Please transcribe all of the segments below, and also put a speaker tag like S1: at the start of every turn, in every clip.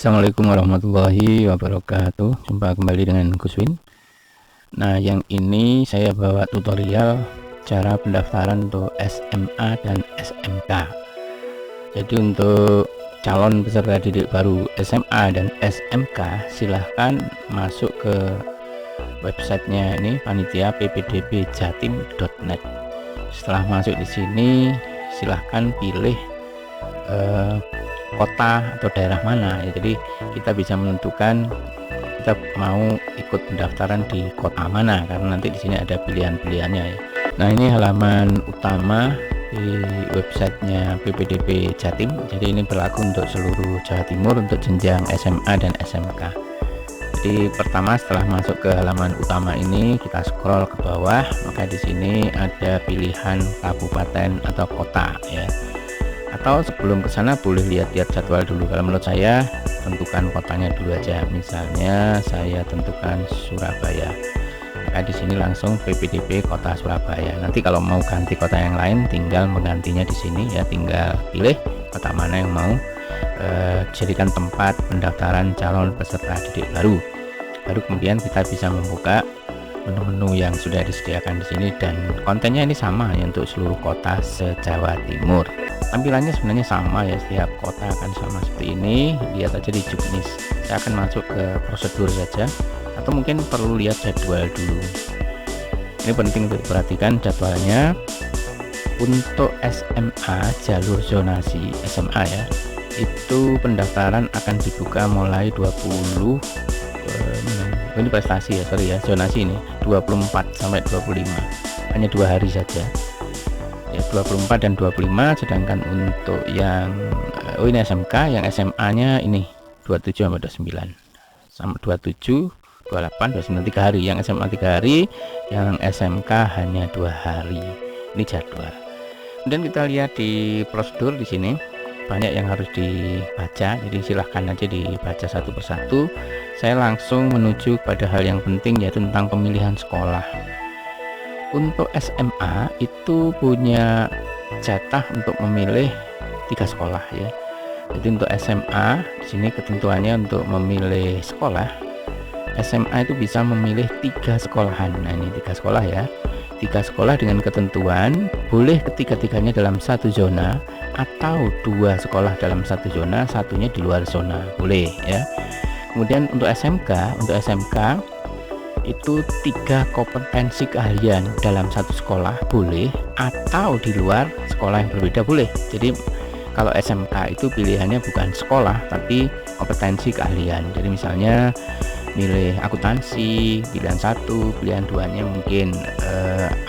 S1: Assalamualaikum warahmatullahi wabarakatuh. Jumpa kembali dengan Gus Win. Nah, yang ini saya bawa tutorial cara pendaftaran untuk SMA dan SMK. Jadi untuk calon peserta didik baru SMA dan SMK, silahkan masuk ke websitenya ini, panitia ppdbjatim.net. Setelah masuk di sini, silahkan pilih kota atau daerah mana ya. Jadi kita bisa menentukan kita mau ikut pendaftaran di kota mana, karena nanti di sini ada pilihan-pilihannya ya. Nah, ini halaman utama di websitenya PPDB Jatim. Jadi ini berlaku untuk seluruh Jawa Timur untuk jenjang SMA dan SMK. Jadi pertama, setelah masuk ke halaman utama ini, kita scroll ke bawah, maka di sini ada pilihan kabupaten atau kota ya. Atau sebelum ke sana boleh lihat-lihat jadwal dulu. Kalau menurut saya tentukan kotanya dulu aja. Misalnya saya tentukan Surabaya. Maka di sini langsung PPDB Kota Surabaya. Nanti kalau mau ganti kota yang lain tinggal menggantinya di sini ya, tinggal pilih kota mana yang mau jadikan tempat pendaftaran calon peserta didik baru. Baru kemudian kita bisa membuka menu-menu yang sudah disediakan di sini, dan kontennya ini sama ya untuk seluruh kota se-Jawa Timur. Tampilannya sebenarnya sama ya, setiap kota akan sama seperti ini. Lihat aja di juknis. Saya akan masuk ke prosedur saja, atau mungkin perlu lihat jadwal dulu. Ini penting untuk diperhatikan jadwalnya. Untuk SMA jalur zonasi SMA ya, itu pendaftaran akan dibuka mulai 20 ini prestasi ya, sorry ya, zonasi ini 24 sampai 25, hanya 2 hari saja ya, 24 dan 25. Sedangkan untuk yang ini SMK, yang SMA nya ini 27 sampai 29, sama 27, 28, 29, 3 hari. Yang SMA 3 hari, yang SMK hanya 2 hari. Ini jadwal. Kemudian kita lihat di prosedur di sini banyak yang harus dibaca, jadi silahkan aja dibaca satu persatu. Saya langsung menuju pada hal yang penting, yaitu tentang pemilihan sekolah. Untuk SMA itu punya jatah untuk memilih 3 sekolah ya. Jadi untuk SMA di sini ketentuannya untuk memilih sekolah, SMA itu bisa memilih 3 sekolahan. Nah, ini 3 sekolah ya. 3 sekolah dengan ketentuan boleh ketiga-tiganya dalam satu zona, atau 2 sekolah dalam satu zona, satunya di luar zona, boleh ya. Kemudian untuk SMK itu 3 kompetensi keahlian dalam satu sekolah boleh, atau di luar sekolah yang berbeda boleh. Jadi kalau SMK itu pilihannya bukan sekolah tapi kompetensi keahlian. Jadi misalnya milih akuntansi, pilihan 1, pilihan 2-nya mungkin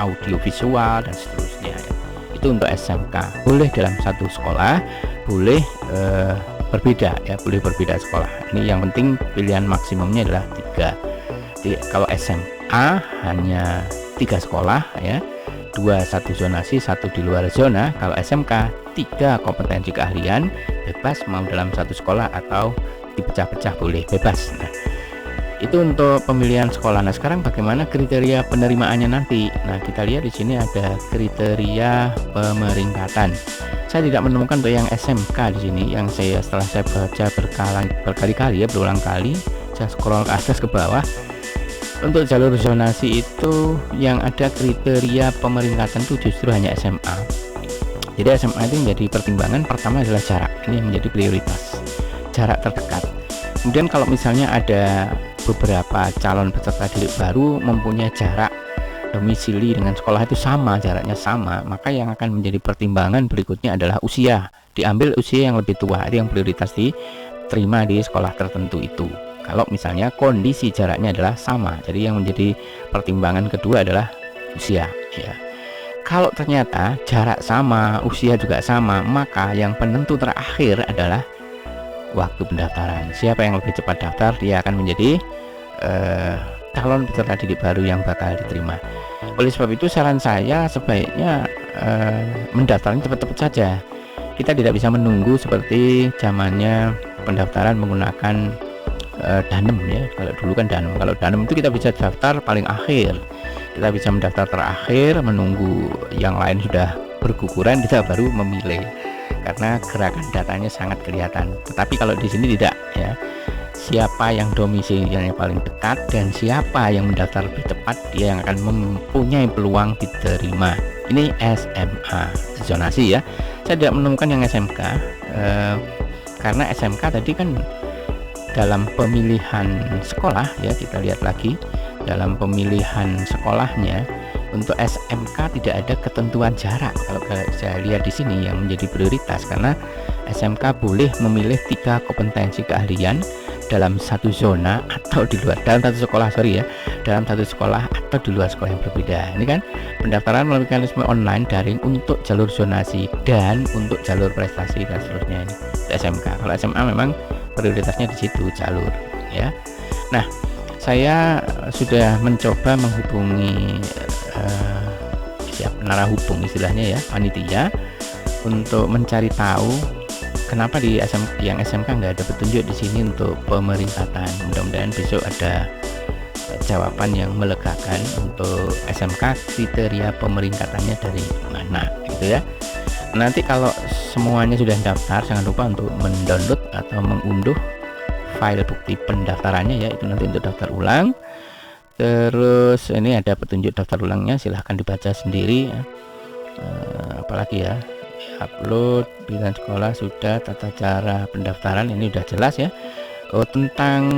S1: audio visual dan seterusnya ya. Itu untuk SMK, boleh dalam satu sekolah, boleh berbeda ya, boleh berbeda sekolah. Ini yang penting pilihan maksimumnya adalah 3. Jadi kalau SMA hanya 3 sekolah ya, 2 satu zonasi, 1 di luar zona. Kalau SMK 3 kompetensi keahlian, bebas mau dalam satu sekolah atau dipecah-pecah, boleh bebas. Nah, itu untuk pemilihan sekolah. Nah, sekarang bagaimana kriteria penerimaannya nanti? Nah, kita lihat di sini ada kriteria pemeringkatan. Saya tidak menemukan untuk yang SMK di sini. Yang setelah saya baca berkali-kali ya, berulang kali, saya scroll ke atas ke bawah. Untuk jalur zonasi itu yang ada kriteria pemeringkatan itu justru hanya SMA. Jadi SMA itu menjadi pertimbangan pertama adalah jarak. Ini yang menjadi prioritas, jarak terdekat. Kemudian kalau misalnya ada beberapa calon peserta didik baru mempunyai jarak domisili dengan sekolah itu sama, jaraknya sama, maka yang akan menjadi pertimbangan berikutnya adalah usia. Diambil usia yang lebih tua, itu yang prioritas diterima di sekolah tertentu itu. Kalau misalnya kondisi jaraknya adalah sama, jadi yang menjadi pertimbangan kedua adalah usia ya. Kalau ternyata jarak sama, usia juga sama, maka yang penentu terakhir adalah waktu pendaftaran. Siapa yang lebih cepat daftar, dia akan menjadi calon peserta didik baru yang bakal diterima. Oleh sebab itu saran saya sebaiknya mendaftarnya cepat-cepat saja. Kita tidak bisa menunggu seperti zamannya pendaftaran menggunakan Danem ya. Kalau dulu kan Danem. Kalau Danem itu kita bisa daftar paling akhir. Kita bisa mendaftar terakhir, menunggu yang lain sudah berguguran, kita baru memilih. karena gerakan datanya sangat kelihatan. Tetapi kalau di sini tidak ya, ya, siapa yang domisilinya paling dekat dan siapa yang mendaftar lebih cepat, dia yang akan mempunyai peluang diterima. Ini SMA zonasi ya. Saya tidak menemukan yang SMK karena SMK tadi kan dalam pemilihan sekolah ya, kita lihat lagi dalam pemilihan sekolahnya untuk SMK tidak ada ketentuan jarak. Kalau saya lihat di sini yang menjadi prioritas, karena SMK boleh memilih 3 kompetensi keahlian dalam satu zona atau di luar, dalam satu sekolah, dalam satu sekolah atau di luar sekolah yang berbeda. Ini kan pendaftaran melalui mekanisme online daring untuk jalur zonasi dan untuk jalur prestasi dan seterusnya. Ini SMK. Kalau SMA memang prioritasnya di situ jalur ya. Nah, saya sudah mencoba menghubungi penara hubung istilahnya ya, panitia, untuk mencari tahu kenapa di yang SMK nggak ada petunjuk di sini untuk pemeringkatan. Mudah-mudahan besok ada jawaban yang melegakan untuk SMK, kriteria pemeringkatannya dari mana gitu ya. Nanti kalau semuanya sudah daftar, jangan lupa untuk mendownload atau mengunduh file bukti pendaftarannya ya, itu nanti untuk daftar ulang. Terus ini ada petunjuk daftar ulangnya, silahkan dibaca sendiri ya. Apalagi ya, upload pilihan sekolah sudah, tata cara pendaftaran ini udah jelas ya. Tentang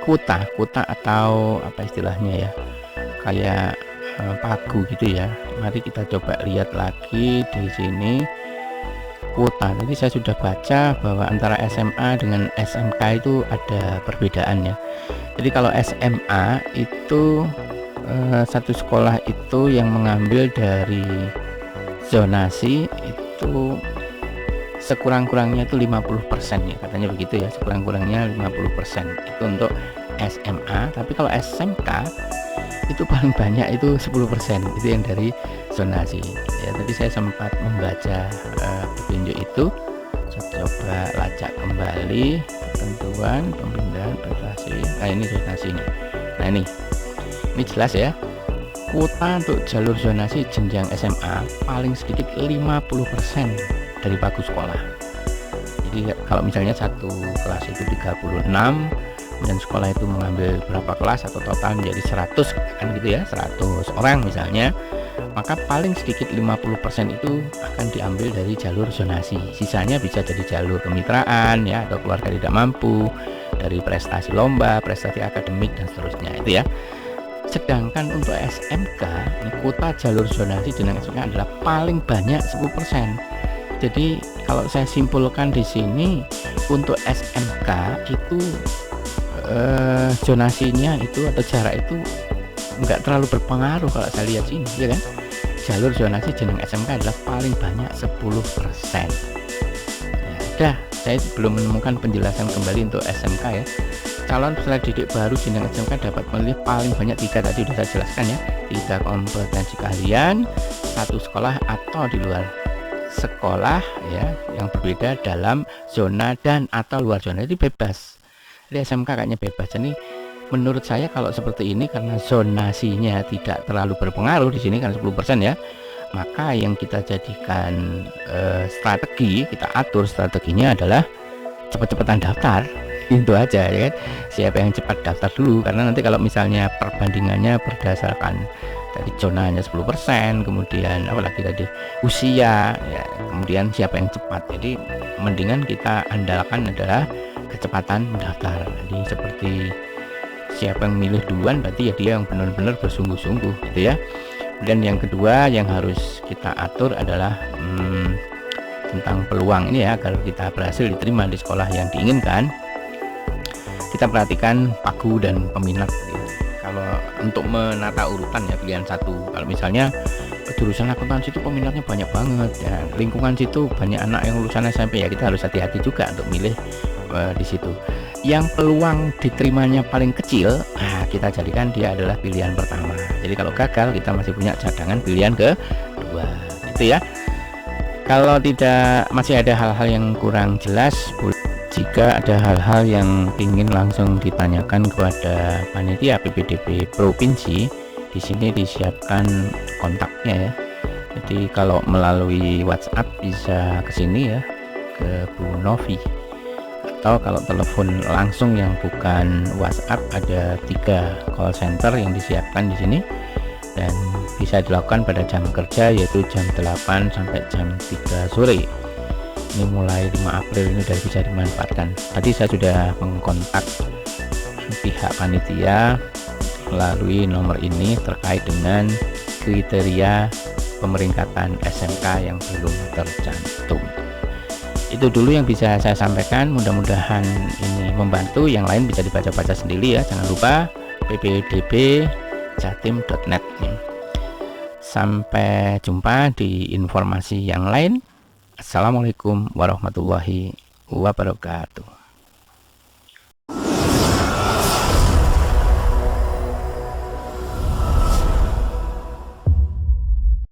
S1: kuota atau apa istilahnya ya, kayak pagu gitu ya. Mari kita coba lihat lagi di sini kuota. Tadi saya sudah baca bahwa antara SMA dengan SMK itu ada perbedaan ya. Jadi kalau SMA itu satu sekolah itu yang mengambil dari zonasi itu sekurang-kurangnya itu 50% ya, katanya begitu ya, sekurang-kurangnya 50% itu untuk SMA. Tapi kalau SMK itu paling banyak itu 10%, itu yang dari zonasi ya. Tadi saya sempat membaca petunjuk itu, saya coba lacak kembali ketentuan pemindahan prestasi. Nah ini zonasi ini. Nah ini jelas ya, kuota untuk jalur zonasi jenjang SMA paling sedikit 50% dari pagu sekolah. Jadi kalau misalnya satu kelas itu 36 dan sekolah itu mengambil berapa kelas atau total menjadi 100 kan gitu ya, 100 orang misalnya, maka paling sedikit 50% itu akan diambil dari jalur zonasi. Sisanya bisa jadi jalur kemitraan ya, atau keluarga tidak mampu, dari prestasi lomba, prestasi akademik dan seterusnya itu ya. Sedangkan untuk SMK, kuota jalur zonasi dengan SMK adalah paling banyak 10%. Jadi kalau saya simpulkan di sini, untuk SMK itu zonasinya itu atau jarak itu enggak terlalu berpengaruh kalau saya lihat sini ya kan. Jalur zonasi jeneng SMK adalah paling banyak 10%. Ya, saya belum menemukan penjelasan kembali untuk SMK ya. Calon peserta didik baru jenjang SMK dapat memilih paling banyak 3, tadi sudah saya jelaskan ya, 3 kompetensi keahlian, satu sekolah atau di luar sekolah ya, yang berbeda dalam zona dan atau luar zona. Jadi bebas. Jadi SMK kayaknya bebas. Jadi menurut saya kalau seperti ini, karena zonasinya tidak terlalu berpengaruh di sini kan 10% ya, maka yang kita jadikan strategi, kita atur strateginya adalah cepat-cepatan daftar. Itu aja ya kan, siapa yang cepat daftar dulu, karena nanti kalau misalnya perbandingannya berdasarkan dari zonanya 10%, kemudian apalagi tadi usia ya, kemudian siapa yang cepat, jadi mendingan kita andalkan adalah kecepatan mendaftar. Jadi seperti siapa yang milih duluan berarti ya dia yang benar-benar bersungguh-sungguh gitu ya. Dan yang kedua yang harus kita atur adalah tentang peluang ini ya, agar kita berhasil diterima di sekolah yang diinginkan. Kita perhatikan pagu dan peminat ya. Kalau untuk menata urutan ya, pilihan satu, kalau misalnya jurusan akuntansi itu peminatnya banyak banget ya, lingkungan situ banyak anak yang lulusan SMP ya, kita harus hati-hati juga untuk milih di situ. Yang peluang diterimanya paling kecil, nah kita jadikan dia adalah pilihan pertama. Jadi kalau gagal kita masih punya cadangan pilihan kedua itu ya. Kalau tidak, masih ada hal-hal yang kurang jelas, jika ada hal-hal yang ingin langsung ditanyakan kepada panitia PPDB provinsi, di sini disiapkan kontaknya ya. Jadi kalau melalui WhatsApp bisa ke sini ya, ke Bu Novi, atau kalau telepon langsung yang bukan WhatsApp ada 3 call center yang disiapkan di sini dan bisa dilakukan pada jam kerja yaitu jam 8 sampai jam 3 sore. Ini mulai 5 April ini sudah bisa dimanfaatkan. Tadi saya sudah mengkontak pihak panitia melalui nomor ini terkait dengan kriteria pemeringkatan SMK yang belum tercantum. Itu dulu yang bisa saya sampaikan, mudah-mudahan ini membantu. Yang lain bisa dibaca-baca sendiri ya. Jangan lupa ppdbjatim.net. Sampai jumpa di informasi yang lain. Assalamualaikum warahmatullahi wabarakatuh.